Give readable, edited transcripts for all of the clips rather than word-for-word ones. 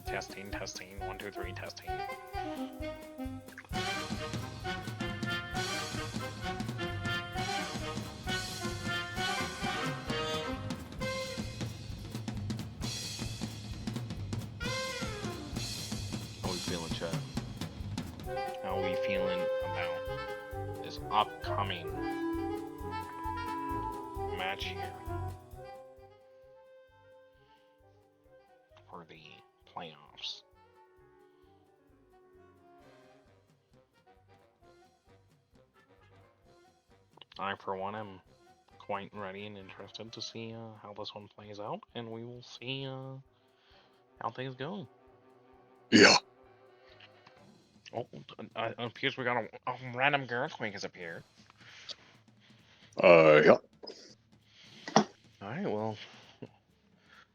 Testing, testing, 1, 2, 3, testing. How we feeling, chat? How are we feeling about this upcoming match here for the playoffs? I, for one, am quite ready and interested to see how this one plays out, and we will see how things go. Yeah. Oh, it appears we got a random girlquake has appeared. Yeah. Alright, well,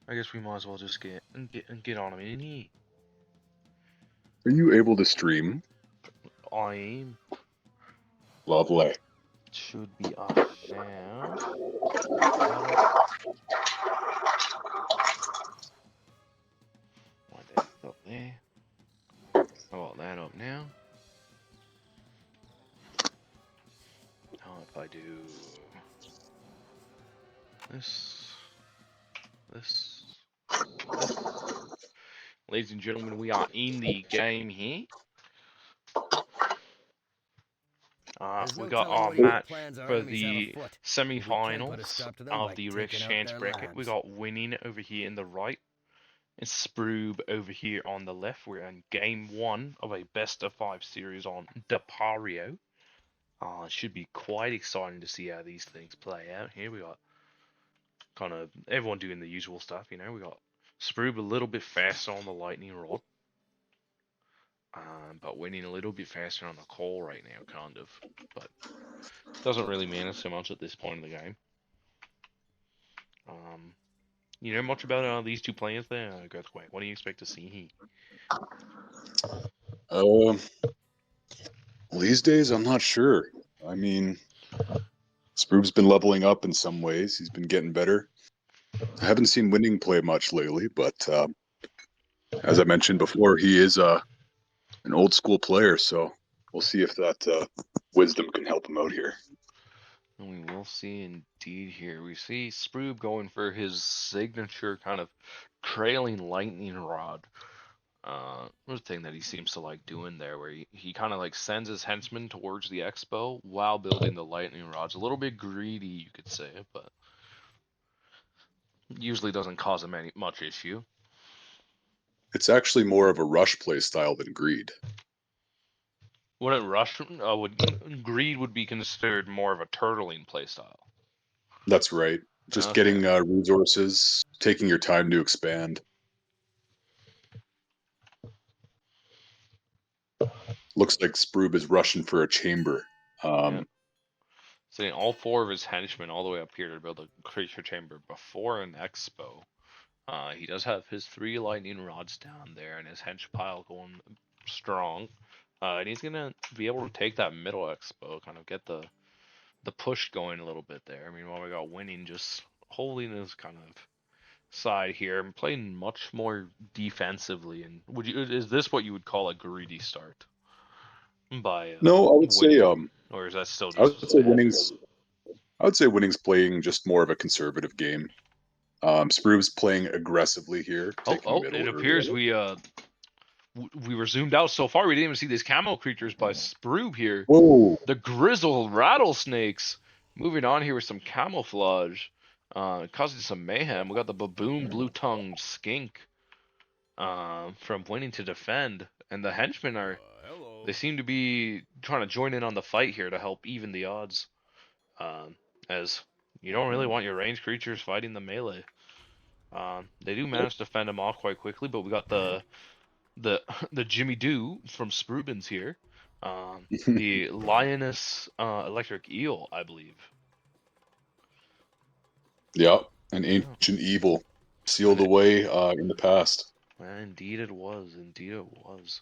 I guess we might as well just get on a mini. Are you able to stream? I Lovely. should be a share. What that up there? Oh, that up now. How if I do this, this, this? Ladies and gentlemen, we are in the game here. We got our match for the semi-finals of the Rick's Chance bracket. We got Winning over here in the right, and Sproob over here on the left. We're in game 1 of a best of 5 series on Depario. It should be quite exciting to see how these things play out. Here we got kind of everyone doing the usual stuff. We got Sproob a little bit faster on the lightning rod, but winning a little bit faster on the call right now, kind of. But doesn't really matter so much at this point in the game. You know much about these two players there, Girthquake? What do you expect to see here? These days, I'm not sure. I mean, Sproob's been leveling up in some ways. He's been getting better. I haven't seen Winning play much lately, but as I mentioned before, he is an old school player, so we'll see if that wisdom can help him out here. And we will see indeed here. We see Sproob going for his signature kind of trailing lightning rod. The thing that he seems to like doing there, where he kind of like sends his henchmen towards the expo while building the lightning rods. A little bit greedy, you could say, but usually doesn't cause him much issue. It's actually more of a rush play style than greed. Wouldn't rush? Greed would be considered more of a turtling playstyle. That's right. Just Okay. getting resources, taking your time to expand. Looks like Sproob is rushing for a chamber. Yeah. Seeing all four of his henchmen all the way up here to build a creature chamber before an expo. He does have his 3 lightning rods down there and his hench pile going strong. And he's gonna be able to take that middle expo, kind of get the push going a little bit there. I mean, while we got winning, just holding his kind of side here and playing much more defensively. And is this what you would call a greedy start by No, winning, or is that still I just would say bad? winning's playing just more of a conservative game. Sproob's playing aggressively here, taking Oh! middle It early. appears we were zoomed out so far we didn't even see these camo creatures by Sproob here. Whoa! The grizzle rattlesnakes. Moving on here with some camouflage, causing some mayhem. We got the baboon blue-tongued skink from winning to defend, and the henchmen are. They seem to be trying to join in on the fight here to help even the odds, as you don't really want your ranged creatures fighting the melee. They do manage to fend them off quite quickly, but we got the the Jimmy Doo from Sprubins here. The Lioness Electric Eel, I believe. Yeah, an Yeah. ancient evil sealed And away in the past. indeed it was. Indeed it was.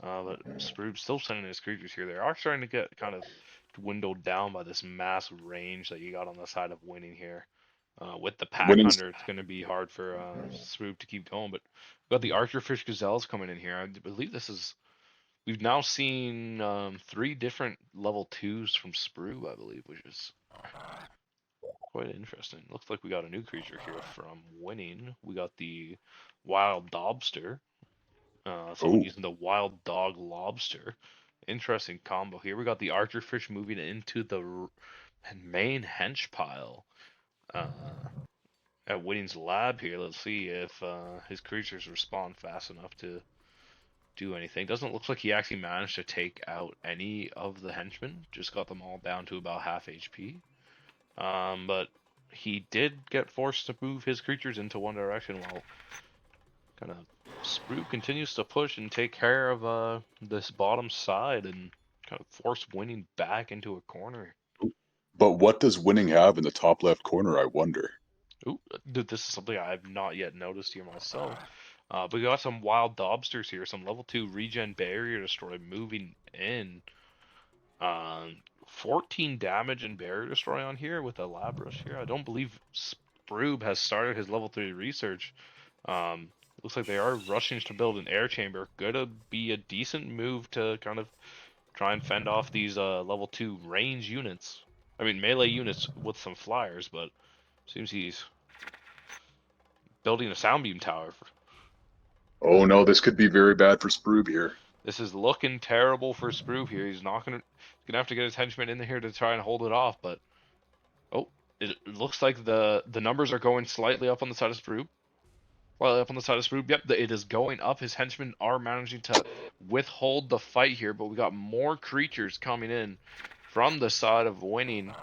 But Sproob's still sending his creatures here. They are starting to get kind of dwindled down by this massive range that you got on the side of winning here. With the pack Winning's hunter, it's going to be hard for Sproob to keep going. But we got the Archerfish Gazelles coming in here. I believe this is. We've now seen 3 different level 2s from Sproob, I believe, which is quite interesting. Looks like we got a new creature here from winning. We got the Wild Dobster. Someone oh, using the Wild Dog Lobster. Interesting combo here. We got the Archerfish moving into the main hench pile. At Winning's lab here. Let's see if his creatures respond fast enough to do anything. Doesn't look like he actually managed to take out any of the henchmen. Just got them all down to about half HP. But he did get forced to move his creatures into one direction while kind of Sproob continues to push and take care of this bottom side and kind of force Winning back into a corner. but what does Winning have in the top left corner? I wonder. Ooh, this is something I've not yet noticed here myself. But we got some wild dobsters here, some level 2 regen barrier destroy moving in. 14 damage and barrier destroy on here with a lab rush here. I don't believe Sproob has started his level 3 research. Looks like they are rushing to build an air chamber. Gonna be a decent move to kind of try and fend off these level 2 range units. I mean melee units with some flyers, but seems he's building a sound beam tower. Oh no, this could be very bad for Sproob here. This is looking terrible for Sproob here. He's gonna have to get his henchmen in here to try and hold it off. But oh, it looks like the numbers are going slightly up on the side of Sproob. Well, up on the side of Sproob, yep, it is going up. His henchmen are managing to withhold the fight here, but we got more creatures coming in from the side of winning.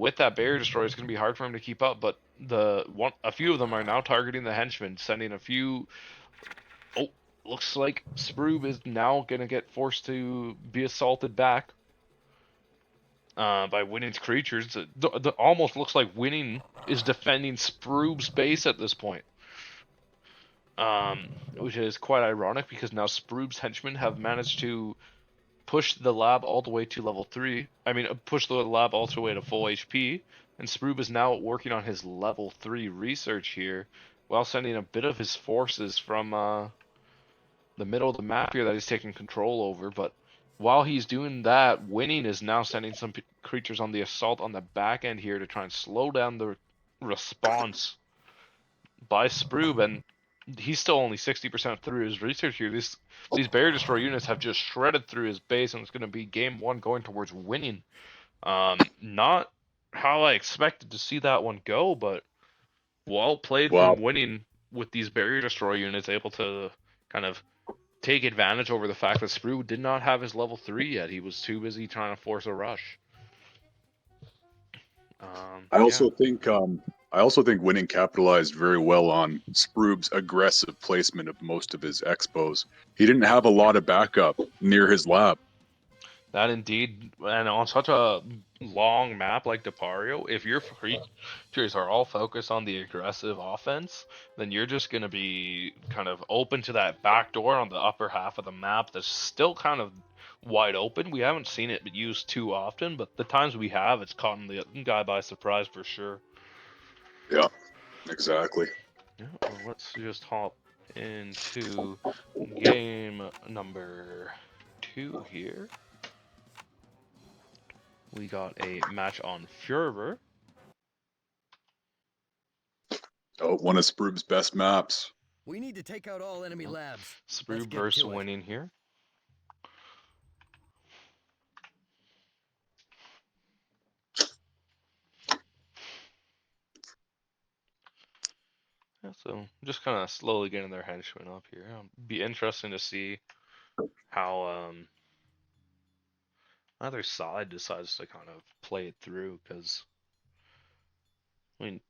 with that barrier destroyer, it's going to be hard for him to keep up. But a few of them are now targeting the henchmen, sending a few. Oh, looks like Sproob is now going to get forced to be assaulted back by Winning's creatures. Almost looks like Winning is defending Sproob's base at this point. Which is quite ironic because now Sproob's henchmen have managed to push the lab all the way to level 3. I mean, push the lab all the way to full HP, and Sproob is now working on his level 3 research here, while sending a bit of his forces from the middle of the map here that he's taking control over. But while he's doing that, Winning is now sending some creatures on the assault on the back end here to try and slow down the response by Sproob, and he's still only 60% through his research here. These barrier destroyer units have just shredded through his base, and it's going to be game 1 going towards Winning. Not how I expected to see that one go, but well played Wow. from Winning with these barrier destroyer units, able to kind of take advantage over the fact that Sprue did not have his level 3 yet. He was too busy trying to force a rush. I also think Winning capitalized very well on Sproob's aggressive placement of most of his expos. He didn't have a lot of backup near his lab. That indeed, and on such a long map like Depario, if your creatures are all focused on the aggressive offense, then you're just going to be kind of open to that back door on the upper half of the map that's still kind of wide open. We haven't seen it used too often, but the times we have, it's caught the guy by surprise for sure. Yeah, exactly. Yeah, well, let's just hop into game number 2 here. We got a match on Fervor. Oh, one of Sproob's best maps. We need to take out all enemy labs. Sproob versus Winning here. Yeah, so just kind of slowly getting their henchmen up here. It'll be interesting to see how either side decides to kind of play it through, because I mean,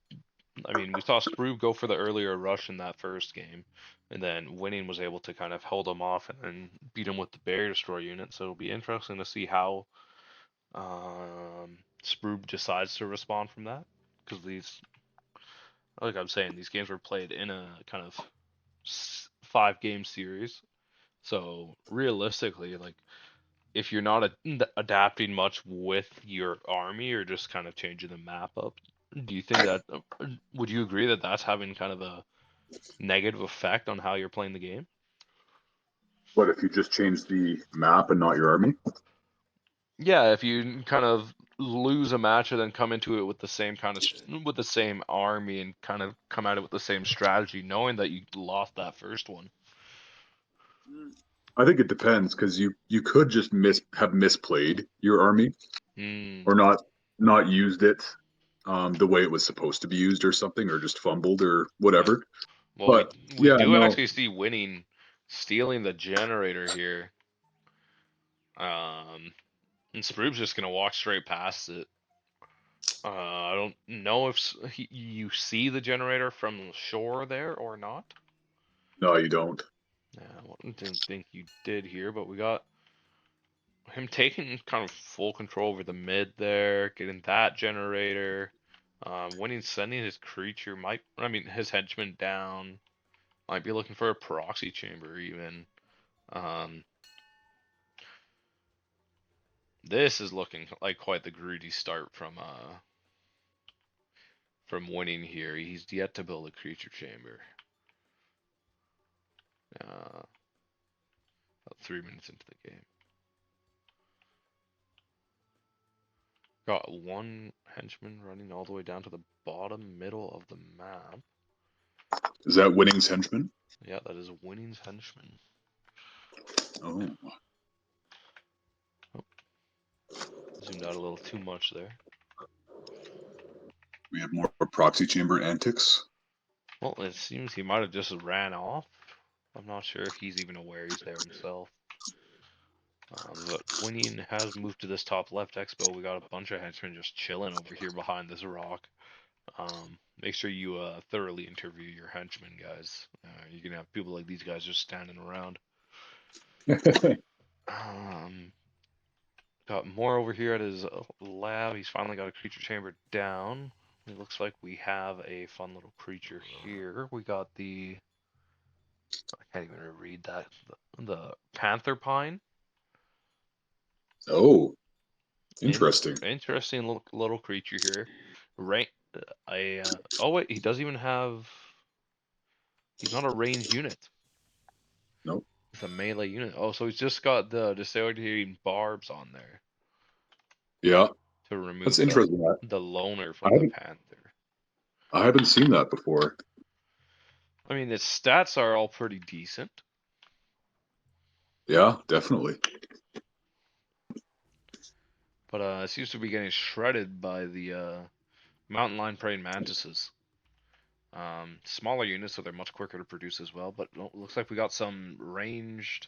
we saw Sproob go for the earlier rush in that first game, and then Winning was able to kind of hold him off and then beat him with the barrier destroyer unit. So it'll be interesting to see how Sproob decides to respond from that, because like I'm saying, these games were played in a kind of 5-game series. So realistically, like, if you're not adapting much with your army or just kind of changing the map up, do you think that would you agree that that's having kind of a negative effect on how you're playing the game? But if you just change the map and not your army? Yeah, if you kind of lose a match and then come into it with the same kind of with the same army and kind of come at it with the same strategy, knowing that you lost that first one. I think it depends, because you could just have misplayed your army or not used it the way it was supposed to be used or something, or just fumbled or Yeah. whatever. Well, we But we yeah, do no, actually see Winning stealing the generator here. And Sproob's just gonna walk straight past it. I don't know if you see the generator from the shore there or not. no, you don't. Yeah, I didn't think you did here, but we got him taking kind of full control over the mid there, getting that generator. Winning sending his creature his henchman down. Might be looking for a proxy chamber even. Um, this is looking like quite the greedy start from Winning here. He's yet to build a creature chamber. About 3 minutes into the game. Got one henchman running all the way down to the bottom middle of the map. Is that Winning's henchman? Yeah, that is Winning's henchman. Oh. Zoomed out a little too much there. We have more proxy chamber antics. Well, it seems he might have just ran off. I'm not sure if he's even aware he's there himself. But Winning has moved to this top left expo. We got a bunch of henchmen just chilling over here behind this rock. Make sure you thoroughly interview your henchmen, guys. You're gonna have people like these guys just standing around. Got more over here at his lab. He's finally got a creature chamber down. It looks like we have a fun little creature here. We got the... I can't even read that. The Panther Pine. Oh, interesting. Interesting little creature here. Right. Oh wait, he doesn't even have... He's not a ranged unit. Nope. It's a melee unit. Oh, so he's just got the disorientating barbs on there Yeah, to that's remove interesting. the loner I from the haven't, Panther. I haven't seen that before. I mean, its stats are all pretty decent. Yeah, definitely. But it seems to be getting shredded by the mountain lion praying mantises. Smaller units, so they're much quicker to produce as well. But it looks like we got some ranged.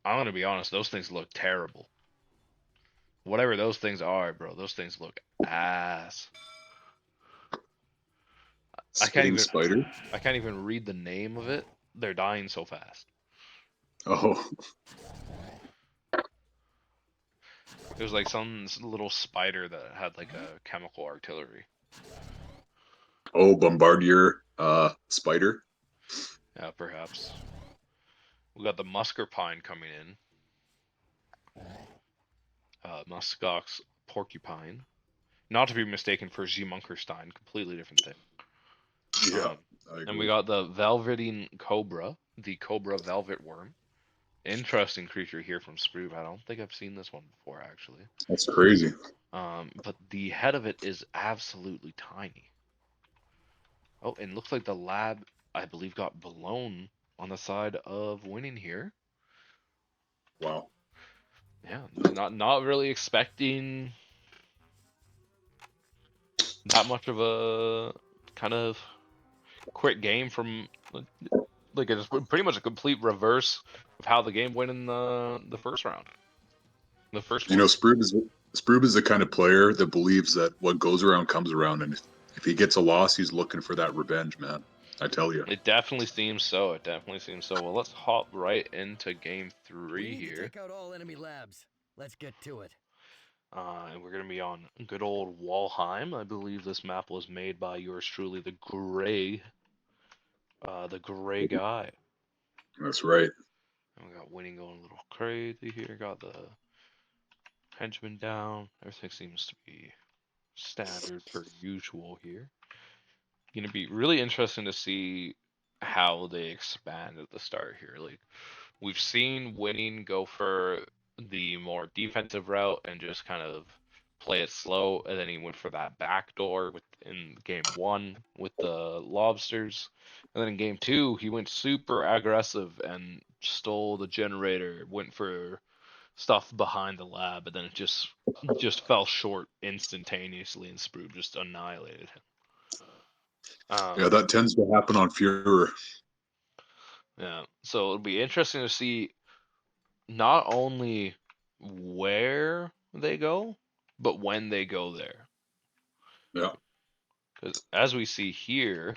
I'm gonna be honest; those things look terrible. Whatever those things are, bro, those things look ass. I can't Spitting even. spider. I can't even read the name of it. They're dying so fast. Oh, It was like some little spider that had like a chemical artillery. oh, bombardier spider. Yeah, perhaps. We got the musker pine coming in. Muskox porcupine. Not to be mistaken for Munkerstein, completely different thing. Yeah, I And we agree. got the Velveteen Cobra, the Cobra Velvet Worm. Interesting creature here from Sproob. I don't think I've seen this one before, actually. That's crazy. But the head of it is absolutely tiny. Oh, and looks like the lab, I believe, got blown on the side of Winning here. Wow. Yeah, not really expecting that much of a kind of quick game from like it's pretty much a complete reverse of how the game went in the first round, the first You know, one. Sproob is the kind of player that believes that what goes around comes around, and if he gets a loss, he's looking for that revenge, man. I tell you. It definitely seems so. It definitely seems so. Well, let's hop right into game We 3 need to here. take out all enemy labs. Let's get to it. And we're gonna be on good old Walheim. I believe this map was made by yours truly, the gray guy. That's right. And we got Winning going a little crazy here. Got the henchman down. Everything seems to be standard per usual here. Gonna be really interesting to see how they expand at the start here. Like we've seen Winning go for the more defensive route and just kind of play it slow, and then he went for that backdoor in game 1 with the lobsters, and then in game 2 he went super aggressive and stole the generator, went for stuff behind the lab, and then it just fell short instantaneously, and Sproob just annihilated him. Yeah, that tends to happen on Fuhrer. Yeah, so it'll be interesting to see not only where they go, but when they go there. Yeah. Because as we see here,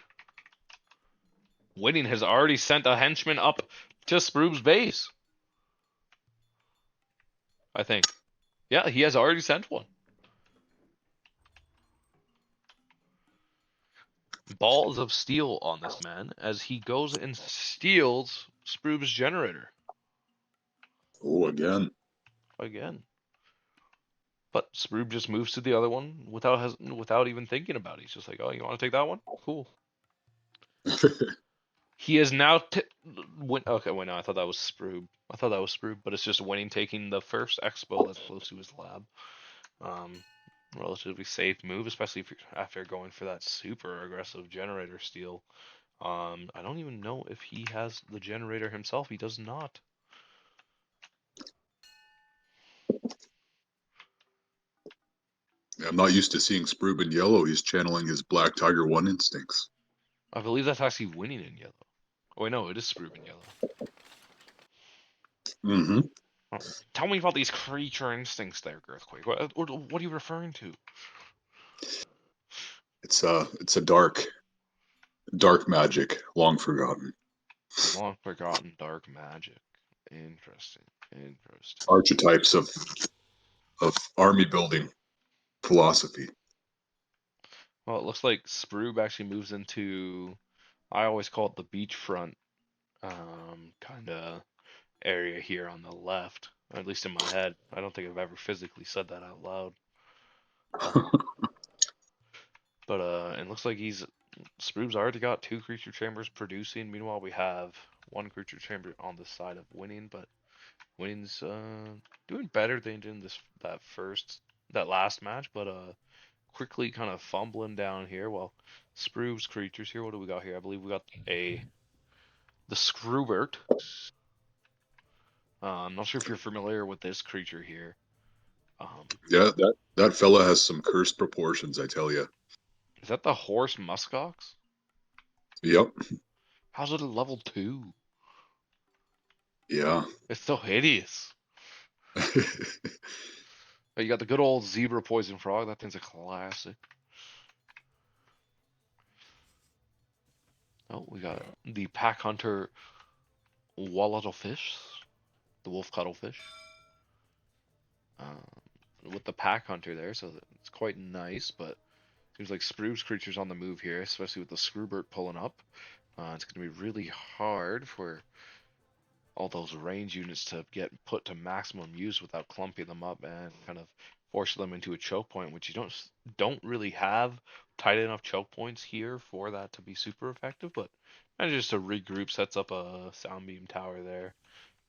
Winning has already sent a henchman up to Sproob's base. I think. Yeah, he has already sent one. Balls of steel on this man as he goes and steals Sproob's generator. Oh, again. Again. But Sproob just moves to the other one without even thinking about it. He's just like, oh, you want to take that one? Cool. He is now okay, wait, no, I thought that was Sproob. But it's just Winning taking the first expo that's close to his lab. Relatively safe move, especially after going for that super aggressive generator steal. I don't even know if he has the generator himself. He does not. I'm not used to seeing Sproob in yellow. He's channeling his Black Tiger 1 instincts. I believe that's actually Winning in yellow. Oh wait, no, it is Sproob in yellow. Mm-hmm. Oh, tell me about these creature instincts there, Earthquake. What are you referring to? It's a dark magic, long forgotten. Long forgotten dark magic. Interesting. Interesting. Archetypes of army building philosophy. Well, it looks like Sproob actually moves into, I always call it the beachfront kind of area here on the left, at least in my head. I don't think I've ever physically said that out loud. But it looks like Sproob's already got 2 creature chambers producing. Meanwhile, we have 1 creature chamber on the side of winning, but winning's doing better than in that last match, but quickly kind of fumbling down here. Well, Sproob's creatures here. What do we got here? I believe we got the Screwbert. I'm not sure if you're familiar with this creature here. Yeah, that fella has some cursed proportions, I tell you. Is that the horse muskox? Yep. How's it a level 2? Yeah. It's so hideous. You got the good old zebra poison frog. That thing's a classic. Oh, we got the pack hunter wallettle fish, the wolf cuttlefish. With the pack hunter there, so it's quite nice. But seems like Spruce creatures on the move here, especially with the Screwbert pulling up. It's going to be really hard for all those range units to get put to maximum use without clumping them up and kind of forcing them into a choke point, which you don't really have tight enough choke points here for that to be super effective. But manages to regroup, sets up a sound beam tower there.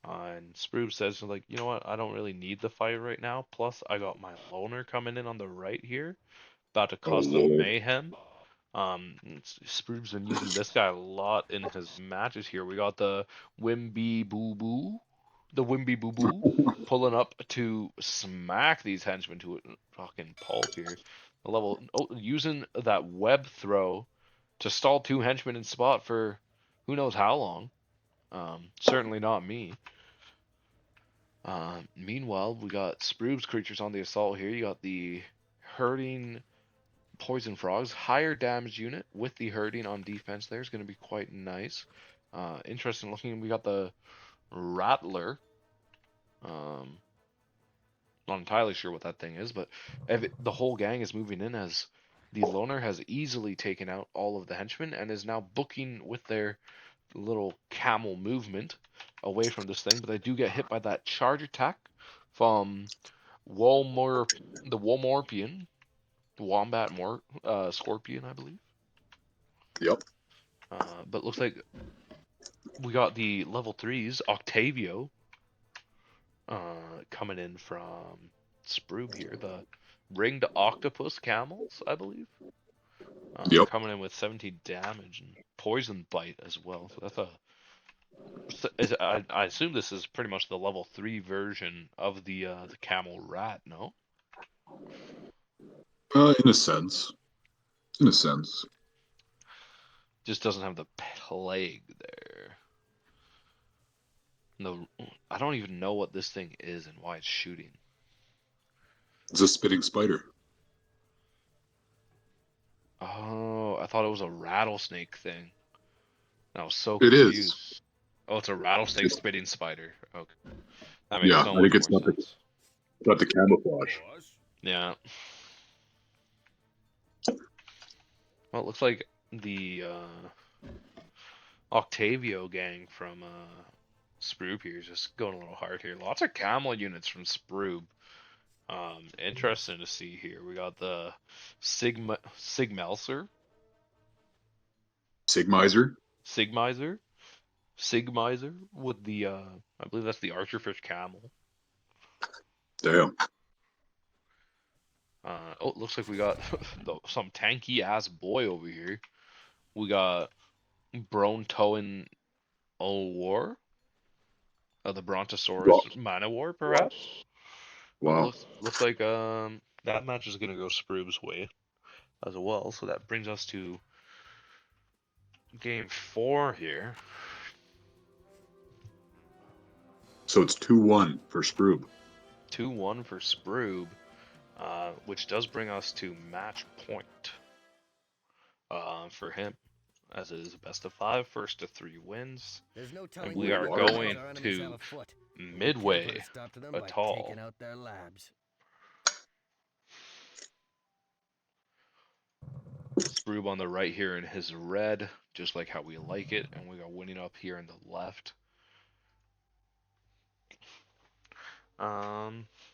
And Sproob says, like, you know what, I don't really need the fight right now. Plus, I got my loner coming in on the right here, about to Oh cause some Lord. mayhem. Sproob's been using this guy a lot in his matches here. We got the Wimby Boo Boo, the Wimby Boo Boo, pulling up to smack these henchmen to a fucking pulp here. Using that web throw to stall 2 henchmen in spot for who knows how long. Certainly not me. Meanwhile, we got Sproob's creatures on the assault here. You got the hurting poison frogs, higher damage unit with the hurting on defense there is going to be quite nice. Interesting looking. We got the Rattler. Not entirely sure what that thing is, but the whole gang is moving in as the loner has easily taken out all of the henchmen and is now booking with their little camel movement away from this thing. But they do get hit by that charge attack from Walmor, the Walmorpian, Wombat Scorpion, I believe. Yep. But looks like we got the level 3s, Octavio, coming in from Sproob here. The Ringed Octopus Camels, I believe. Yep. Coming in with 70 damage and Poison Bite as well. So that's I assume this is pretty much the level 3 version of the Camel Rat, no? In a sense. In a sense. Just doesn't have the plague there. No, I don't even know what this thing is and why it's shooting. It's a spitting spider. Oh, I thought it was a rattlesnake thing. I was so It is. confused. Oh, it's a rattlesnake It's, spitting spider. Okay, that makes yeah, so I think much it's more sense. not the camouflage. Yeah. Well, it looks like the Octavio gang from Sproob here is just going a little hard here. Lots of camel units from Sproob. Interesting to see here. We got the Sigmelser, Sigmizer. Sigmizer with the I believe that's the Archerfish camel. Damn. It looks like we got some tanky ass boy over here. We got Brontoan War, the Brontosaurus Wow. Manowar, perhaps. Oh, Wow. looks like that match is gonna go Sproob's way as well. So that brings us to game 4 here. So it's 2-1 for Sproob. 2-1 for Sproob, which does bring us to match point for him, as it is a best of 5, first to 3 wins. There's no And telling we what are other plans going our enemies have to afoot, but we can't put Midway a stop to them by Atoll. taking out their labs. Sproob on the right here in his red, just like how we like it, and we got winning up here in the left.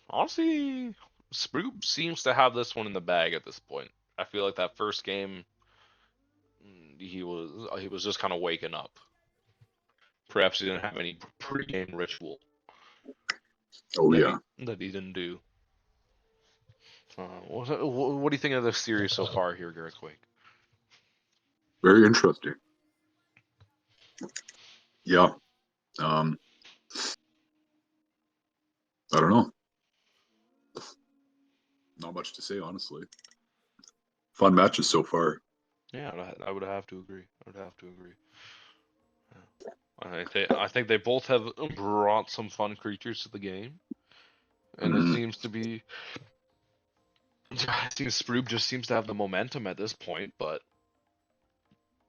Honestly, Sproob seems to have this one in the bag at this point. I feel like that first game, he was just kind of waking up. Perhaps he didn't have any pre-game ritual. Oh, yeah. That he didn't do. What do you think of the series so far here, Girthquake? Very interesting. Yeah. I don't know. Not much to say, honestly. Fun matches so far. Yeah, I would have to agree. I would have to agree. I think they both have brought some fun creatures to the game, and it seems to be. I think Sproob just seems to have the momentum at this point, but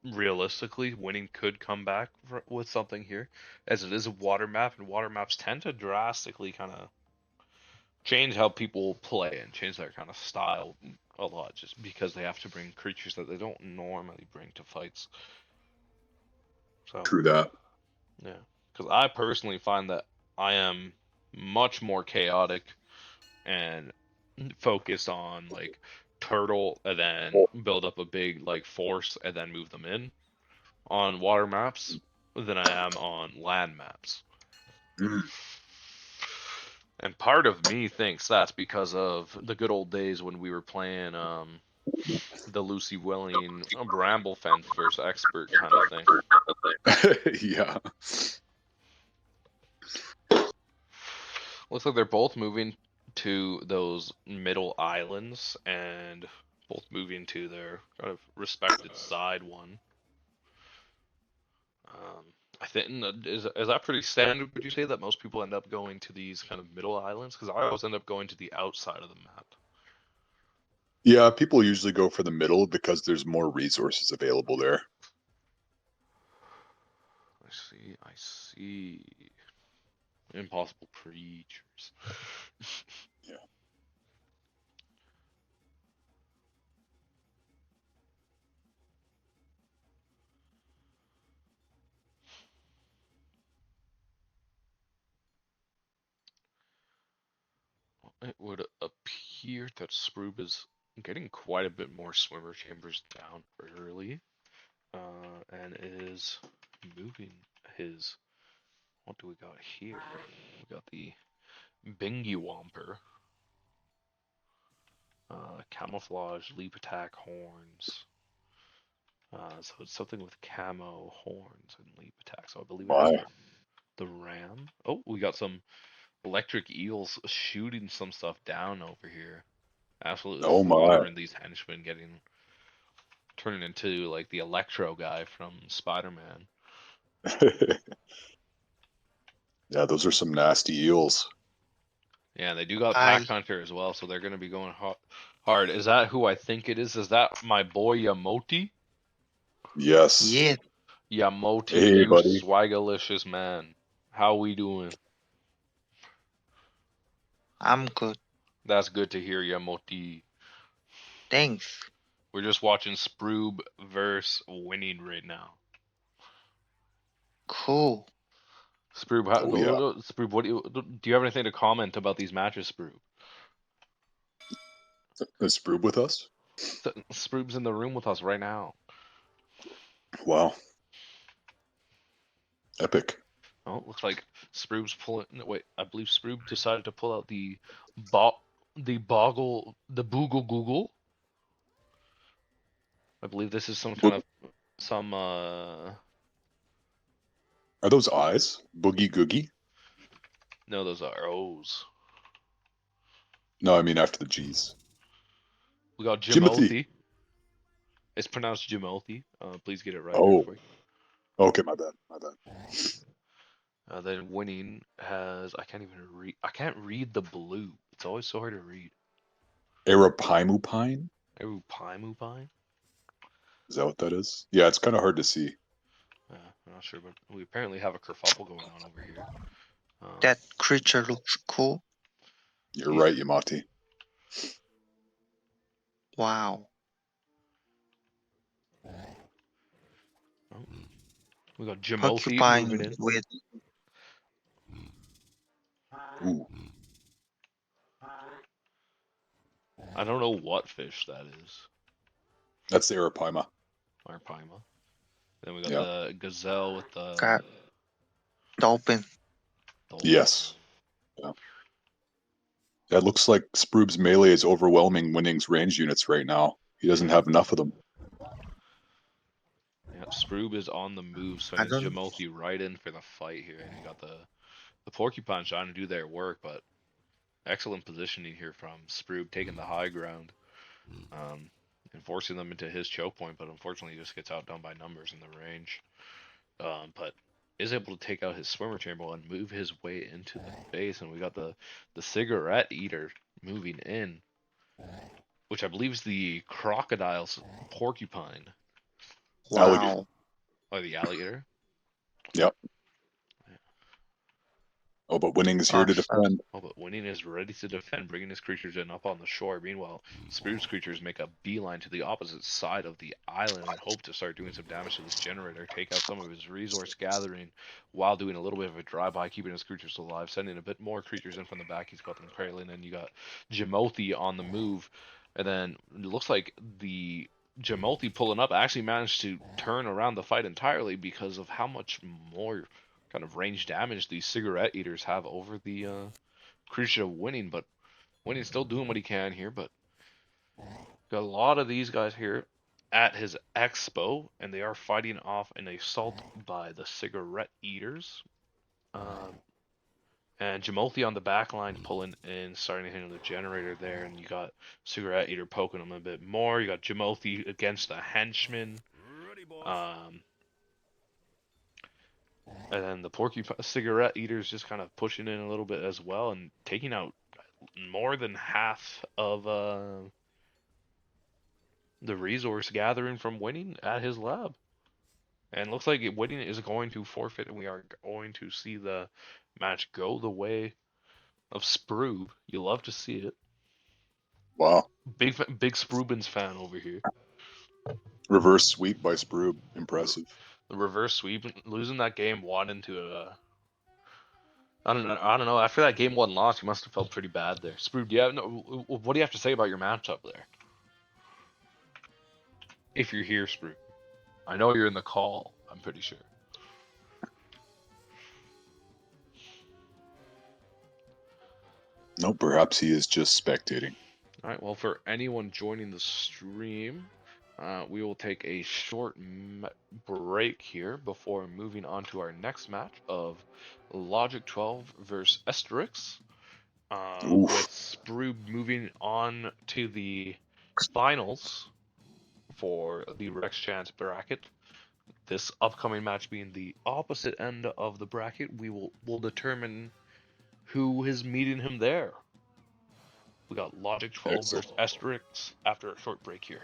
realistically, winning could come back with something here, as it is a water map, and water maps tend to drastically kind of change how people play and change their kind of style a lot, just because they have to bring creatures that they don't normally bring to fights. So True that. yeah, because I personally find that I am much more chaotic and focused on like turtle and then build up a big like force and then move them in on water maps than I am on land maps. Mm. And part of me thinks that's because of the good old days when we were playing the Lucy Welling Bramble Fence versus Expert kind of thing. Yeah. Looks like they're both moving to those middle islands and both moving to their kind of respected side one. I think is that pretty standard? Would you say that most people end up going to these kind of middle islands? Because I always end up going to the outside of the map. Yeah, people usually go for the middle because there's more resources available there. I see. Impossible creatures. Yeah. It would appear that Sproob is getting quite a bit more swimmer chambers down early, and is moving his. What do we got here? We got the Bingy Womper, camouflage, leap attack, horns. So it's something with camo, horns, and leap attack. So I believe it is Why? the ram. Oh, we got some electric eels shooting some stuff down over here. Absolutely Oh my. slaughtering these henchmen, turning into like the Electro guy from Spider-Man. Yeah, those are some nasty eels. Yeah, they do got Pack Hunter as well, so they're gonna be going hard. Is that who I think it is? Is that my boy Yamoti? Yes. Yeah, Yamoti, Hey, you buddy. swagalicious man. How we doing? I'm good. That's good to hear, Yamoti. Thanks. We're just watching Sproob verse winning right now. Cool. Sproob, Oh, yeah. Sproob, what do you have anything to comment about these matches, Sproob? Is Sproob with us? Sproob's in the room with us right now. Wow. Epic. Oh, looks like Sproob's pulling. No, wait, I believe Sproob decided to pull out the boogle google. I believe this is some kind of Are those eyes? Boogie Googie? No, those are O's. No, I mean after the G's. We got Jimothy. Jimothy. It's pronounced Jimothy. Please get it right, Oh. Earthquake. Okay, my bad. My bad. Then winning has I can't even read. I can't read the blue. It's always so hard to read. Arapimupine? Ooh, Pine. Is that what that is? Yeah, it's kind of hard to see. I'm not sure, but we apparently have a kerfuffle going on over here. That creature looks cool. You're right, Yamati. Wow. Oh, we got Jamothi moving Porcupine in. with Ooh, I don't know what fish that is. that's the Arapima. Arpima. Then we got Yeah. the gazelle with the got dolphin. dolphin. Yes. Yeah. That looks like Sproob's melee is overwhelming Winning's range units right now. He doesn't have enough of them. Yeah, Sproob is on the move, I sending don't. Jamothi right in for the fight here, and you got the porcupine trying to do their work, but excellent positioning here from Sproob, taking the high ground, and forcing them into his choke point, but unfortunately he just gets outdone by numbers in the range. But is able to take out his swimmer chamber and move his way into the base, and we got the cigarette eater moving in, which I believe is the crocodile's porcupine. Alligator. Wow. Or the alligator. Yep. Oh, but Winning is here to Awesome. defend. Oh, but Winning is ready to defend, bringing his creatures in up on the shore. Meanwhile, Spruce's creatures make a beeline to the opposite side of the island and hope to start doing some damage to this generator, take out some of his resource gathering while doing a little bit of a drive-by, keeping his creatures alive, sending a bit more creatures in from the back. He's got them trailing, and you got Jamothi on the move. And then it looks like the Jamothi pulling up actually managed to turn around the fight entirely because of how much more kind of range damage these cigarette eaters have over the creature of Winning, but Winning's still doing what he can here, but got a lot of these guys here at his expo, and they are fighting off an assault by the cigarette eaters. And Jamothi on the back line pulling in, starting to handle the generator there, and you got cigarette eater poking him a bit more. You got Jamothi against the henchman. And then the porcupine cigarette eaters just kind of pushing in a little bit as well and taking out more than half of the resource gathering from Winning at his lab. And looks like Winning is going to forfeit, and we are going to see the match go the way of Sproob. You love to see it. Wow. Big Sproobins fan over here. Reverse sweep by Sproob. Impressive. The reverse sweep, losing that game one into a. I don't know. After that game one loss, you must have felt pretty bad there. Sproob, what do you have to say about your matchup there? If you're here, Sproob. I know you're in the call, I'm pretty sure. No, perhaps he is just spectating. Alright, well, for anyone joining the stream, we will take a short break here before moving on to our next match of Logic 12 versus Asterix. With Sproob moving on to the finals for the Rex Chance bracket. This upcoming match being the opposite end of the bracket, we'll determine who is meeting him there. We got Logic 12 versus Asterix after a short break here.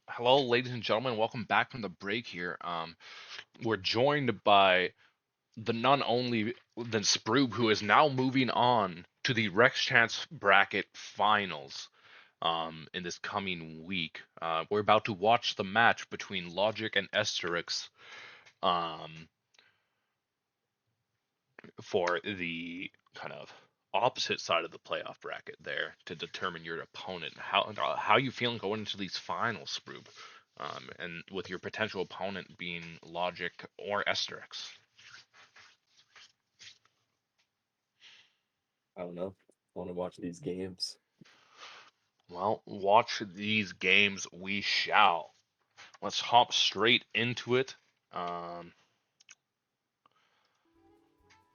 Hello, ladies and gentlemen. Welcome back from the break here. We're joined by the none only than Sproob, who is now moving on to the Rex Chance bracket finals. In this coming week, we're about to watch the match between Logic and Asterix. For the kind of opposite side of the playoff bracket there to determine your opponent. How you feeling going into these finals, Sproob? And with your potential opponent being Logic or Asterix. I don't know. I want to watch these games. Well, watch these games we shall. Let's hop straight into it.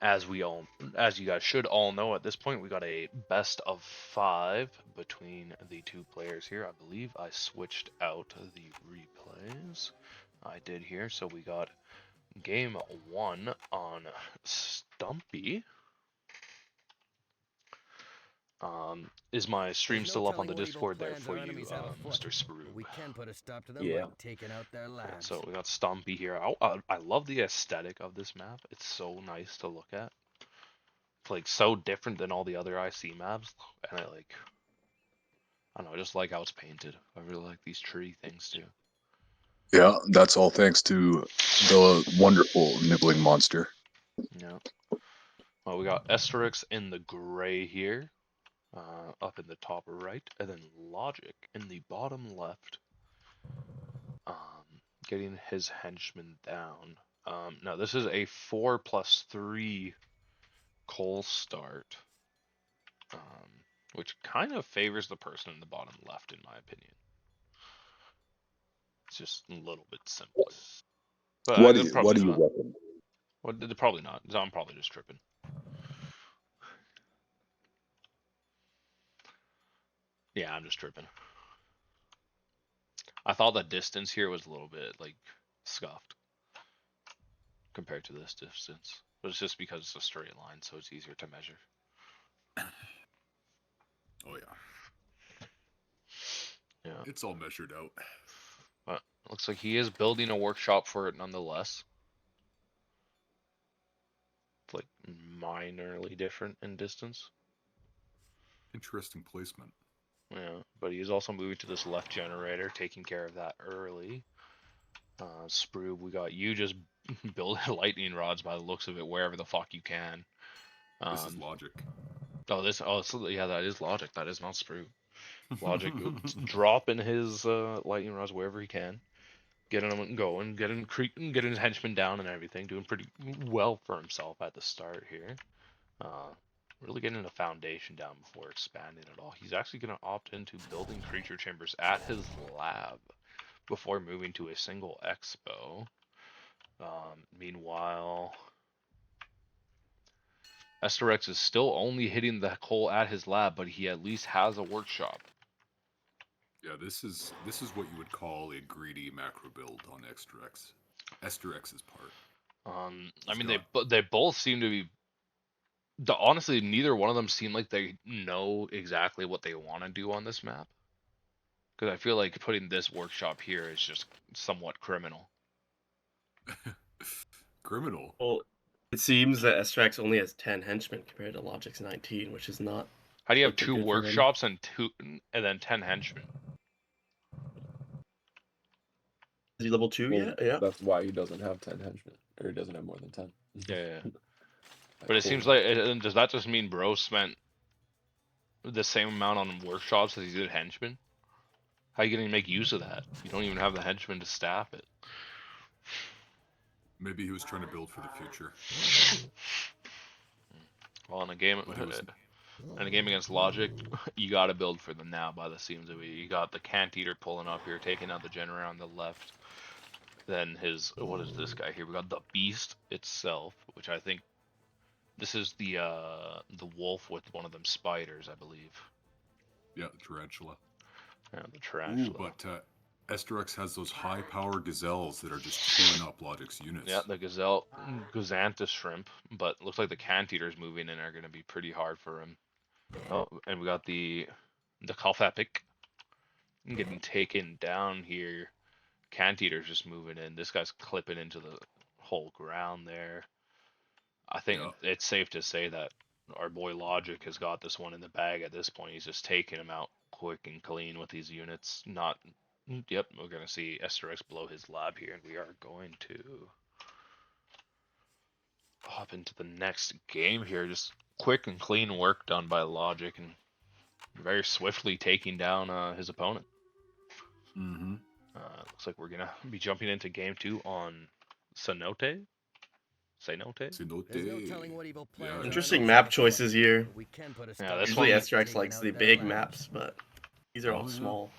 As you guys should all know at this point, we got a best of 5 between the two players here. I believe I switched out the replays. I did here, so we got game 1 on Stumpy. Is my stream still up on the Discord there for you, Mr. Sproob? We can put a stop to them Yeah. by taking out their labs. So we got Stumpy here. I love the aesthetic of this map. It's so nice to look at. It's like so different than all the other IC maps, and I don't know, I just like how it's painted. I really like these tree things too. Yeah, that's all thanks to the wonderful nibbling monster. Yeah. Well, we got Asterix in the gray here, up in the top right, and then Logic in the bottom left, getting his henchman down. Now this is a 4+3 coal start, which kind of favors the person in the bottom left, in my opinion. It's just a little bit simpler. But What do you not. reckon? Well, probably not. I'm probably just tripping. Yeah, I'm just tripping. I thought the distance here was a little bit like scuffed compared to this distance, but it's just because it's a straight line, so it's easier to measure. Oh yeah. Yeah. It's all measured out. But looks like he is building a workshop for it nonetheless. It's like minorly different in distance. Interesting placement. Yeah, but he is also moving to this left generator, taking care of that early. Sproob, we got you just building lightning rods by the looks of it wherever the fuck you can. This is Logic. Yeah, that is Logic. That is not Sproob. Logic dropping his lightning rods wherever he can, getting them going, getting his henchmen down and everything, doing pretty well for himself at the start here. Really getting a foundation down before expanding at all. He's actually going to opt into building creature chambers at his lab before moving to a single expo. Meanwhile, Asterix is still only hitting the coal at his lab, but he at least has a workshop. Yeah, this is what you would call a greedy macro build on Asterix's part. I mean, they both seem to be. Honestly, neither one of them seem like they know exactly what they want to do on this map. Because I feel like putting this workshop here is just somewhat criminal. Criminal? Well, it seems that Astrax only has 10 henchmen compared to Logic's 19, which is not. How do you have looking 2 good for him. workshops and then 10 henchmen? Is he level 2 Well, yet? Yeah. That's why he doesn't have 10 henchmen, or he doesn't have more than 10. Yeah. But it seems like, does that just mean Bro spent the same amount on workshops as he did henchmen? How are you going to make use of that? You don't even have the henchmen to staff it. Maybe he was trying to build for the future. Well, in a game against Logic, you got to build for them now. By the seams of it, you got the Canteater pulling up here, taking out the generator on the left. Then what is this guy here? We got the Beast itself, which I think this is the wolf with one of them spiders, I believe. Yeah, the tarantula. Yeah, the tarantula. Ooh, but Asterix has those high-power gazelles that are just chewing up Logic's units. Yeah, the Gazantis shrimp, but looks like the Canteaters moving in are going to be pretty hard for him. Oh, and we got the Kalfapic. getting taken down here. Canteater's just moving in. This guy's clipping into the whole ground there. I think Yeah. it's safe to say that our boy Logic has got this one in the bag at this point. He's just taking him out quick and clean with these units. Not. Yep, we're going to see SRX blow his lab here, and we are going to hop into the next game here. Just quick and clean work done by Logic, and very swiftly taking down his opponent. Mm-hmm. Looks like we're going to be jumping into game 2 on Cenote. Cenote? There's no telling what evil plans our Interesting enemies map have afoot, choices here. but we can put a Yeah, stop this to Usually them one- by SRX taking likes out the their big labs. maps, but these are all Oh, yeah. small.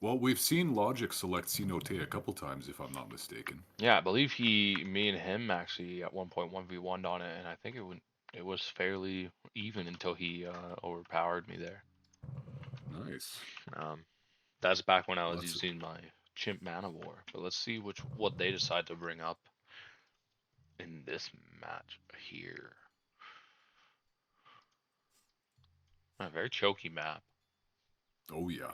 Well, we've seen Logic select Cenote a couple times, if I'm not mistaken. Yeah, I believe me and him actually at one point 1v1'd on it, and I think it was fairly even until he overpowered me there. Nice. That's back when I was Lots of- using my Chimp Manowar. But let's see what they decide to bring up in this match here. A very choky map. Oh yeah.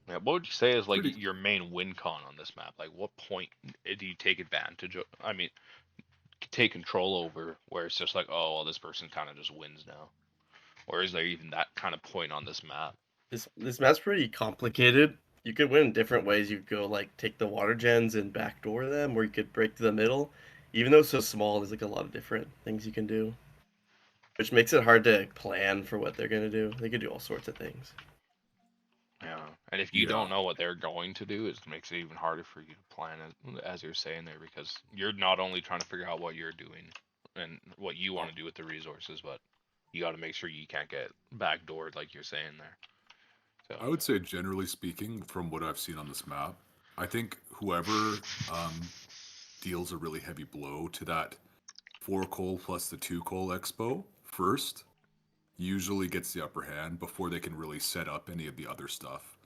Yeah, what would you say is like Pretty- your main win con on this map? Like, what point do you take advantage of? I mean, take control over where it's just like, oh, well, this person kind of just wins now, or is there even that kind of point on this map? This map's pretty complicated. You could win in different ways. You could go like take the water gens and backdoor them, or you could break to the middle. Even though it's so small, there's like a lot of different things you can do, which makes it hard to plan for what they're gonna do. They could do all sorts of things. Yeah, and if you Yeah. don't know what they're going to do, it makes it even harder for you to plan it, as you're saying there, because you're not only trying to figure out what you're doing and what you want to do with the resources, but you got to make sure you can't get backdoored like you're saying there. So I would say, generally speaking, from what I've seen on this map, I think whoever deals a really heavy blow to that 4 coal plus the 2 coal expo first usually gets the upper hand before they can really set up any of the other stuff.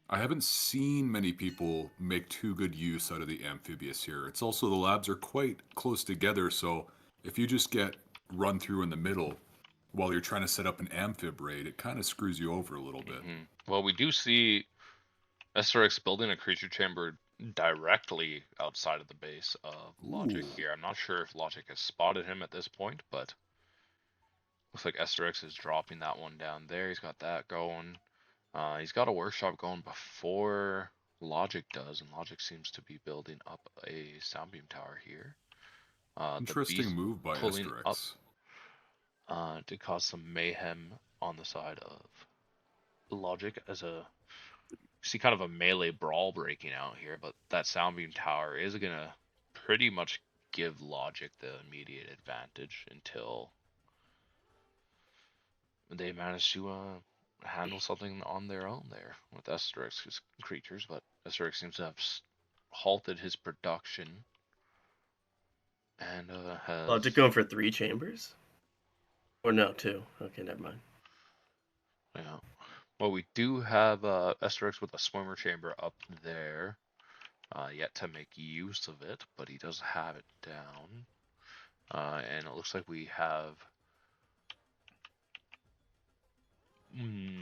I haven't seen many people make too good use out of the amphibious here. It's also the labs are quite close together, so if you just get run through in the middle while you're trying to set up an amphib raid, it kind of screws you over a little bit. Well, we do see SRX building a creature chamber directly outside of the base of Logic Ooh. here. I'm not sure if Logic has spotted him at this point, but looks like SRX is dropping that one down there. He's got that going. He's got a workshop going before Logic does, and Logic seems to be building up a sound beam tower here. The Interesting beast move by pulling up SRX. to cause some mayhem on the side of Logic as a see kind of a melee brawl breaking out here, but that sound beam tower is gonna pretty much give Logic the immediate advantage until they manage to handle something on their own there with Asterix's creatures, but Asterix seems to have halted his production and has Logic going for 3 chambers? Or no, 2. Okay, never mind. yeah. Well, we do have Asterix with a swimmer chamber up there, yet to make use of it, but he does have it down, and it looks like we have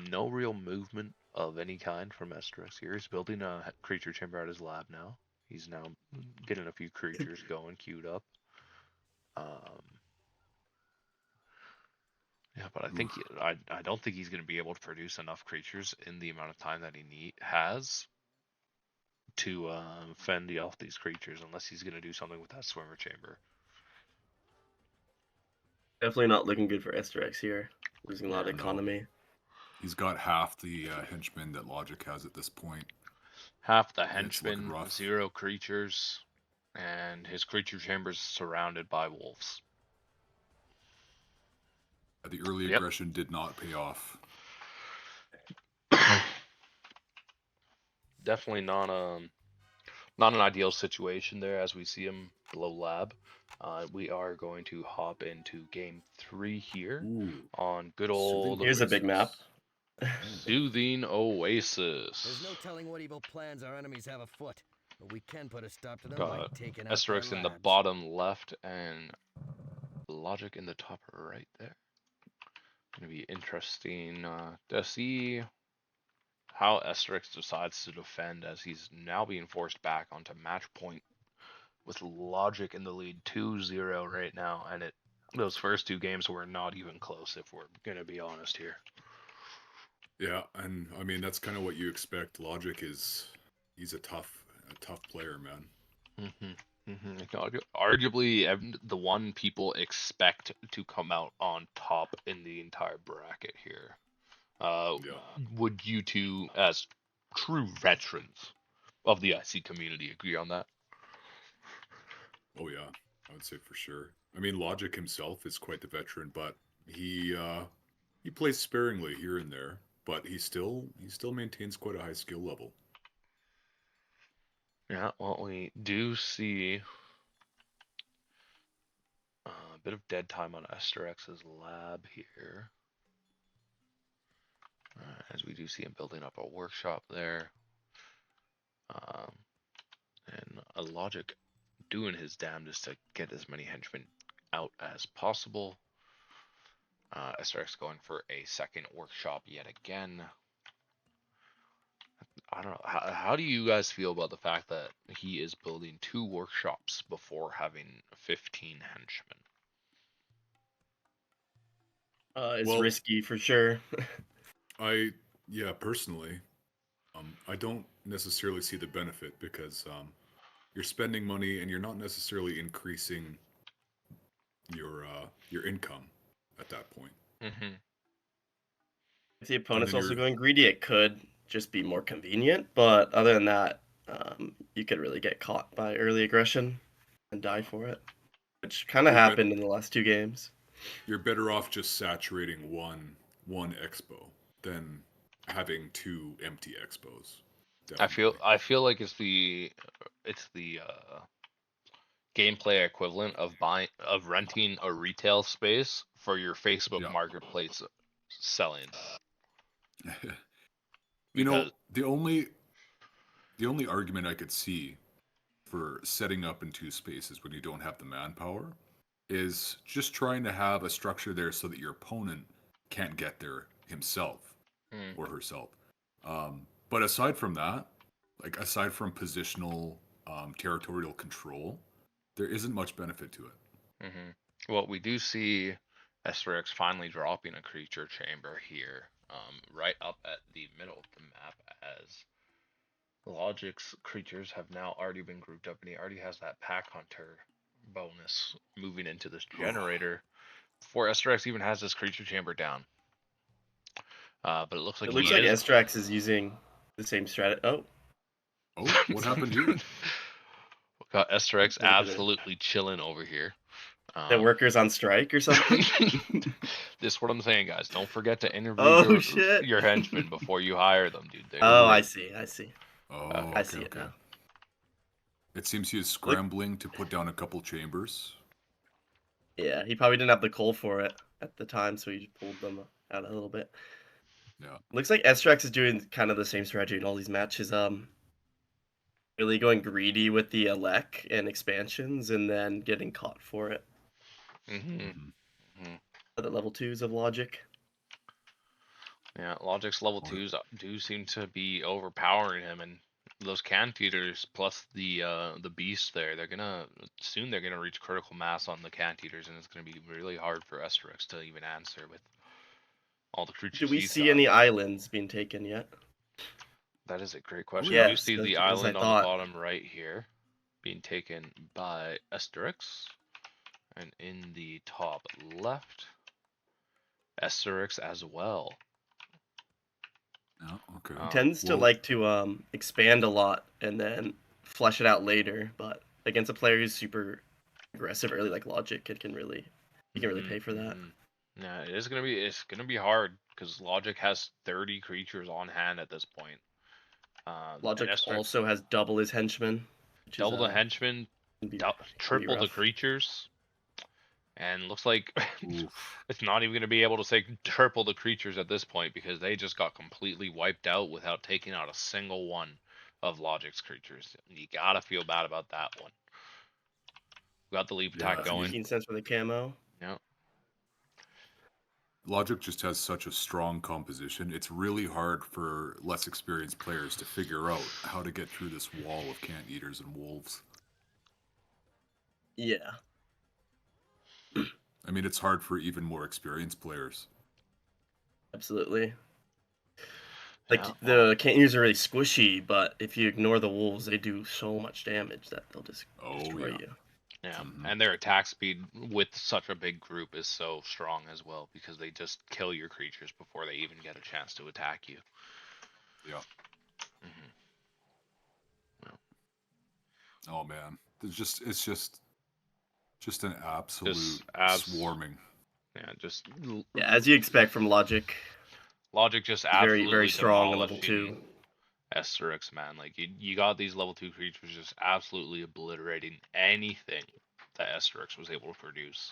no real movement of any kind from Asterix here. He's building a creature chamber at his lab now. He's now getting a few creatures going, queued up. Yeah, but I think I don't think he's going to be able to produce enough creatures in the amount of time that he has to fend off these creatures, unless he's going to do something with that swimmer chamber. Definitely not looking good for SRX here. Losing a lot of no. economy. He's got half the henchmen that Logic has at this point. Half the It's looking henchmen, rough. 0 creatures, and his creature chamber's surrounded by wolves. The early Yep. aggression did not pay off. Definitely not an ideal situation there as we see him below lab. We are going to hop into game 3 here Ooh. on good old Here's a big map. Soothing Oasis. There's no telling what evil plans our enemies have afoot, but we can put a stop to them by Got taking out their Asterix in the labs. bottom left and Logic in the top right there. Gonna be interesting to see how Asterix decides to defend, as he's now being forced back onto match point with Logic in the lead 2-0 right now, and those first two games were not even close, if we're gonna be honest here. Yeah, and I mean that's kind of what you expect. Logic he's a tough player, man. Arguably the one people expect to come out on top in the entire bracket here. Would you two, as true veterans of the IC community, agree on that? Oh yeah, I would say for sure. I mean, Logic himself is quite the veteran, but he plays sparingly here and there, but he still maintains quite a high skill level. Yeah, well, we do see a bit of dead time on Asterix's lab here. As we do see him building up a workshop there. And a Logic doing his damnedest to get as many henchmen out as possible. Asterix going for a second workshop yet again. I don't know. How do you guys feel about the fact that he is building 2 workshops before having 15 henchmen? It's risky for sure. Personally, I don't necessarily see the benefit because you're spending money and you're not necessarily increasing your income at that point. Mm-hmm. If the opponent's also going greedy, it could just be more convenient. But other than that, you could really get caught by early aggression and die for it, which kind of happened in the last 2 games. You're better off just saturating one expo than having 2 empty expos. Definitely. I feel like it's the gameplay equivalent of renting a retail space for your Facebook marketplace selling. You know, the only argument I could see for setting up in 2 spaces when you don't have the manpower is just trying to have a structure there so that your opponent can't get there himself or herself. But aside from that, like aside from positional territorial control, there isn't much benefit to it. Mm-hmm. Well, we do see Asterix finally dropping a creature chamber here, right up at the middle of the map, as Logic's creatures have now already been grouped up, and he already has that Pack Hunter bonus moving into this generator before Asterix even has this creature chamber down. But it looks like Asterix is using the same strategy. Oh, what happened here? Got Asterix absolutely chilling over here. The workers on strike or something? This is what I'm saying, guys. Don't forget to interview your henchmen before you hire them, dude. I see. Oh, I see it now. It seems he is scrambling to put down a couple chambers. Yeah, he probably didn't have the coal for it at the time, so he just pulled them out a little bit. Yeah. Looks like Asterix is doing kind of the same strategy in all these matches. Really going greedy with the elec and expansions, and then getting caught for it. The level 2s of Logic. Yeah, Logic's level 2s do seem to be overpowering him, and those Cant Eaters plus the beast there, they're gonna reach critical mass on the Cant Eaters, and it's gonna be really hard for Asterix to even answer with all the creatures. Do we see any islands being taken yet? That is a great question. Yeah, You see the island on the bottom right here being taken by Asterix, and in the top left, Asterix as well. Oh, okay. He tends to like to expand a lot and then flesh it out later, but against a player who's super aggressive early like Logic, he can really pay for that. Yeah, it's gonna be hard because Logic has 30 creatures on hand at this point. Logic also has double his henchmen. Double the henchmen, triple the creatures, and looks like it's not even going to be able to say triple the creatures at this point because they just got completely wiped out without taking out a single one of Logic's creatures. You gotta feel bad about that one. We got the leap attack going. 15 cents for the camo. Yeah. Logic just has such a strong composition. It's really hard for less experienced players to figure out how to get through this wall of Cant Eaters and Wolves. Yeah. I mean, it's hard for even more experienced players. Absolutely. Like, Yeah, the Cant Eaters are really squishy, but if you ignore the wolves, they do so much damage that they'll just destroy yeah. you. Yeah, Mhm. and their attack speed with such a big group is so strong as well because they just kill your creatures before they even get a chance to attack you. Yeah. Hmm. Oh man, it's just an absolute Just swarming. Yeah, just Yeah, as you expect from Logic. Logic just Very, absolutely very strong at level demolishing 2. Asterix, man. Like you got these level 2 creatures just absolutely obliterating anything that Asterix was able to produce.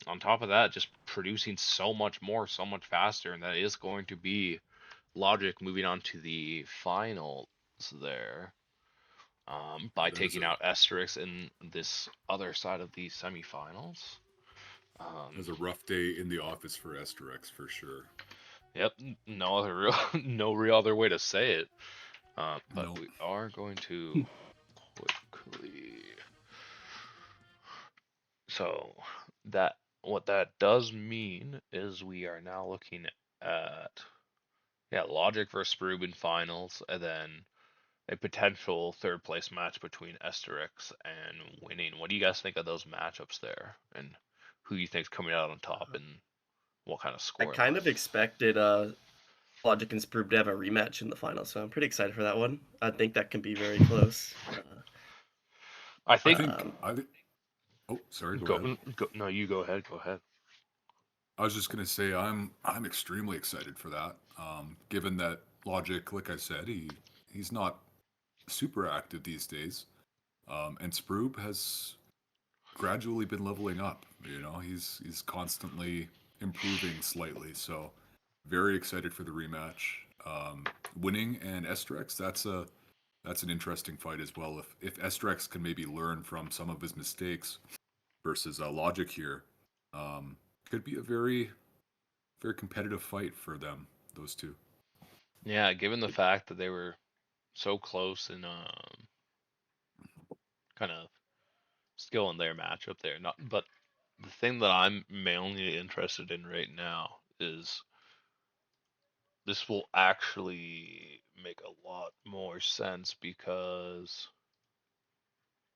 On top of that, just producing so much more, so much faster, and that is going to be Logic moving on to the finals there. By That is taking out Asterix in this other side of the semifinals. It was a rough day in the office for Asterix for sure. Yep, no other real, no real other way to say it. But Nope. we are going to quickly. So that what that does mean is we are now looking at Logic versus Sprube in finals, and then a potential third place match between Asterix and Winning. What do you guys think of those matchups there, and who you think's coming out on top, and what kind of I score kind line? of expected Logic and Sprube to have a rematch in the final, so I'm pretty excited for that one. I think that can be very close. I I think. think. Oh, sorry. Go ahead. No, you go ahead. Go ahead. I was just gonna say I'm extremely excited for that. Given that Logic, like I said, he's not super active these days, and Sprube has gradually been leveling up. You know, he's constantly improving slightly. So very excited for the rematch. Winning and Estrex, that's an interesting fight as well. If Estrex can maybe learn from some of his mistakes versus Logic here, could be a very very competitive fight for them, those two. Yeah, given the fact that they were so close in kind of skill in their matchup there. Not, but the thing that I'm mainly interested in right now is this will actually make a lot more sense because,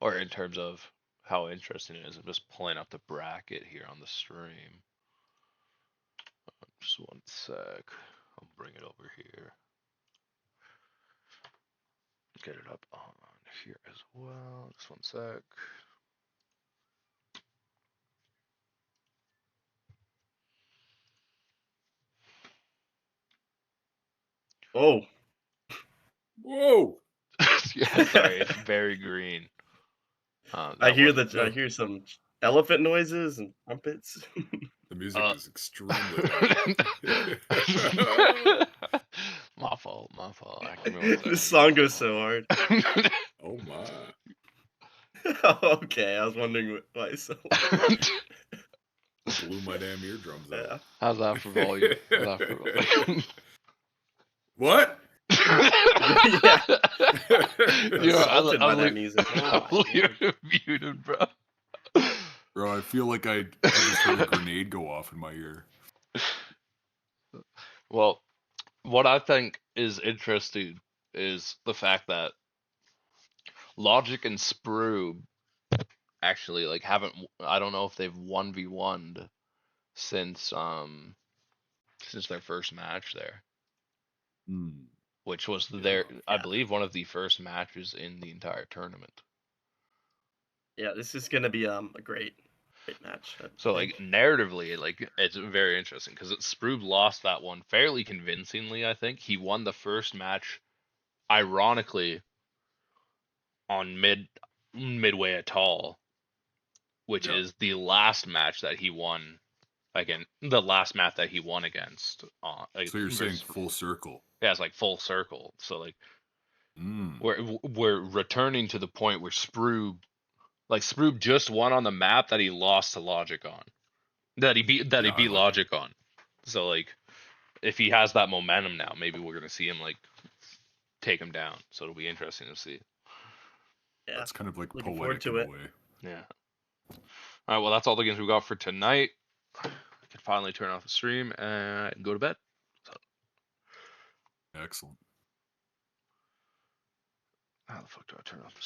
or in terms of how interesting it is. I'm just pulling up the bracket here on the stream. Just one sec. I'll bring it over here. Get it up on here as well. Just one sec. Oh, Whoa! Yeah, sorry, it's very green. I hear wasn't- I hear some elephant noises and trumpets. The music is extremely loud. My fault, my fault. I can remember This song goes so hard. Oh my. Okay, I was wondering why so loud. Blew my damn eardrums out. Yeah. How's that for volume? How's that for volume? What? Yeah. Assaulted by that leave- music. Oh I'll my leave lord. it muted, bro. Bro, I feel like I just heard a grenade go off in my ear. Well, what I think is interesting is the fact that Logic and Sprue actually like haven't. I don't know if they've 1v1'd since their first match there, which was I Yeah. believe one of the first matches in the entire tournament. Yeah, this is gonna be a great match. I So think. like narratively, like it's very interesting because Sprue lost that one fairly convincingly. I think he won the first match, ironically, on midway at all, which Yeah. is the last match that he won. Again, the last match that he won against. So you're saying full circle. Yeah, it's like full circle. So like Mm. we're returning to the point where Sprue Like Sproob just won on the map that he lost to Logic on. That he beat Logic on. So like if he has that momentum now, maybe we're gonna see him like take him down. So it'll be interesting to see. Yeah, That's kind of like looking forward poetic to in it. a way. Yeah. Alright, well that's all the games we got for tonight. I can finally turn off the stream and go to bed. Excellent. How the fuck do I turn off the